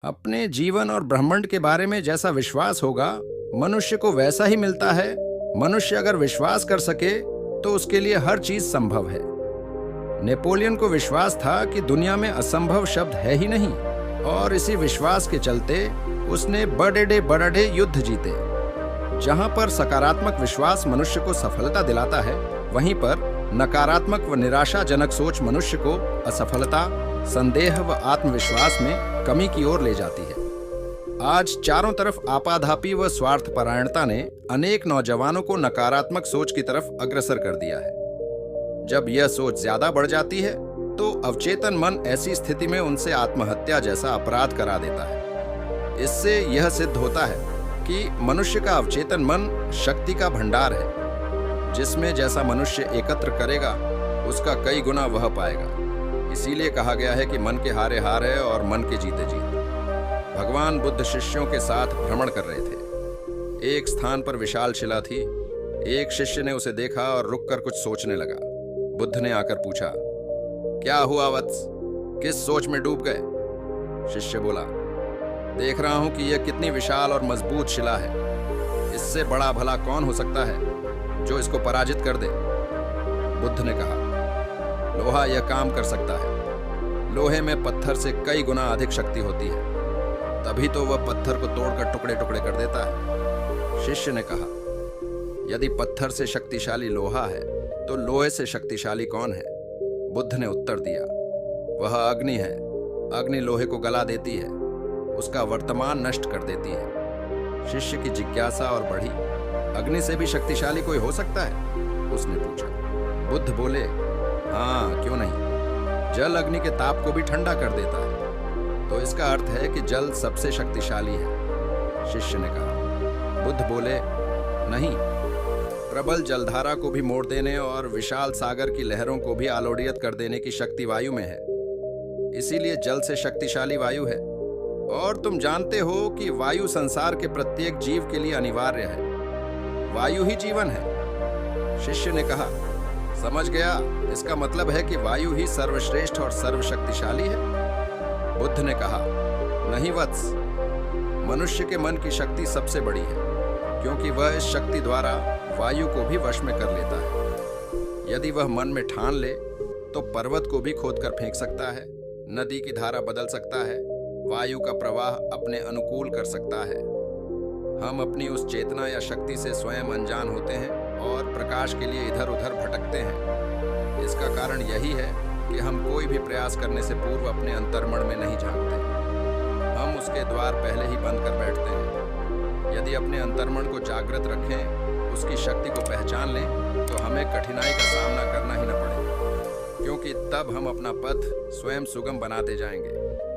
अपने जीवन और ब्रह्मांड के बारे में जैसा विश्वास होगा, मनुष्य को वैसा ही मिलता है। मनुष्य अगर विश्वास कर सके तो उसके लिए हर चीज संभव है। नेपोलियन को विश्वास था कि दुनिया में असंभव शब्द है ही नहीं, और इसी विश्वास के चलते उसने बड़े युद्ध जीते। जहां पर सकारात्मक विश्वास मनुष्य को सफलता दिलाता है, वहीं पर नकारात्मक व निराशाजनक सोच मनुष्य को असफलता, संदेह व आत्मविश्वास में कमी की ओर ले जाती है। आज चारों तरफ आपाधापी व स्वार्थपरायणता ने अनेक नौजवानों को नकारात्मक सोच की तरफ अग्रसर कर दिया है। जब यह सोच ज्यादा बढ़ जाती है तो अवचेतन मन ऐसी स्थिति में उनसे आत्महत्या जैसा अपराध करा देता है। इससे यह सिद्ध होता है कि मनुष्य का अवचेतन मन शक्ति का भंडार है, जिसमें जैसा मनुष्य एकत्र करेगा उसका कई गुना वह पाएगा। इसीलिए कहा गया है कि मन के हारे हार है और मन के जीते जीत। भगवान बुद्ध शिष्यों के साथ भ्रमण कर रहे थे। एक स्थान पर विशाल शिला थी। एक शिष्य ने उसे देखा और रुककर कुछ सोचने लगा। बुद्ध ने आकर पूछा, क्या हुआ वत्स, किस सोच में डूब गए? शिष्य बोला, देख रहा हूं कि यह कितनी विशाल और मजबूत शिला है। इससे बड़ा भला कौन हो सकता है जो इसको पराजित कर दे? बुद्ध ने कहा, लोहा यह काम कर सकता है। लोहे में पत्थर से कई गुना अधिक शक्ति होती है, तभी तो वह पत्थर को तोड़कर टुकड़े टुकड़े कर देता है। शिष्य ने कहा, यदि पत्थर से शक्तिशाली लोहा है तो लोहे से शक्तिशाली कौन है? बुद्ध ने उत्तर दिया, वह अग्नि है। अग्नि लोहे को गला देती है, उसका वर्तमान नष्ट कर देती है। शिष्य की जिज्ञासा और बढ़ी। अग्नि से भी शक्तिशाली कोई हो सकता है? उसने पूछा। बुद्ध बोले, हाँ, क्यों नहीं। जल अग्नि के ताप को भी ठंडा कर देता है, तो इसका अर्थ है कि जल सबसे शक्तिशाली है। शिष्य ने कहा। बुद्ध बोले, नहीं, प्रबल जलधारा को भी मोड़ देने और विशाल सागर की लहरों को भी आलोड़ित कर देने की शक्ति वायु में है। इसीलिए जल से शक्तिशाली वायु है। और तुम जानते हो कि वायु संसार के प्रत्येक जीव के लिए अनिवार्य है। वायु ही जीवन है। शिष्य ने कहा, समझ गया, इसका मतलब है कि वायु ही सर्वश्रेष्ठ और सर्वशक्तिशाली है। बुद्ध ने कहा, नहीं वत्स, मनुष्य के मन की शक्ति सबसे बड़ी है, क्योंकि वह इस शक्ति द्वारा वायु को भी वश में कर लेता है। यदि वह मन में ठान ले तो पर्वत को भी खोदकर फेंक सकता है, नदी की धारा बदल सकता है, वायु का प्रवाह अपने अनुकूल कर सकता है। हम अपनी उस चेतना या शक्ति से स्वयं अनजान होते हैं और प्रकाश के लिए इधर उधर भटकते हैं। इसका कारण यही है कि हम कोई भी प्रयास करने से पूर्व अपने अंतर्मन में नहीं झांकते। हम उसके द्वार पहले ही बंद कर बैठते हैं। यदि अपने अंतर्मन को जागृत रखें, उसकी शक्ति को पहचान लें, तो हमें कठिनाई का सामना करना ही न पड़े, क्योंकि तब हम अपना पथ स्वयं सुगम बनाते जाएंगे।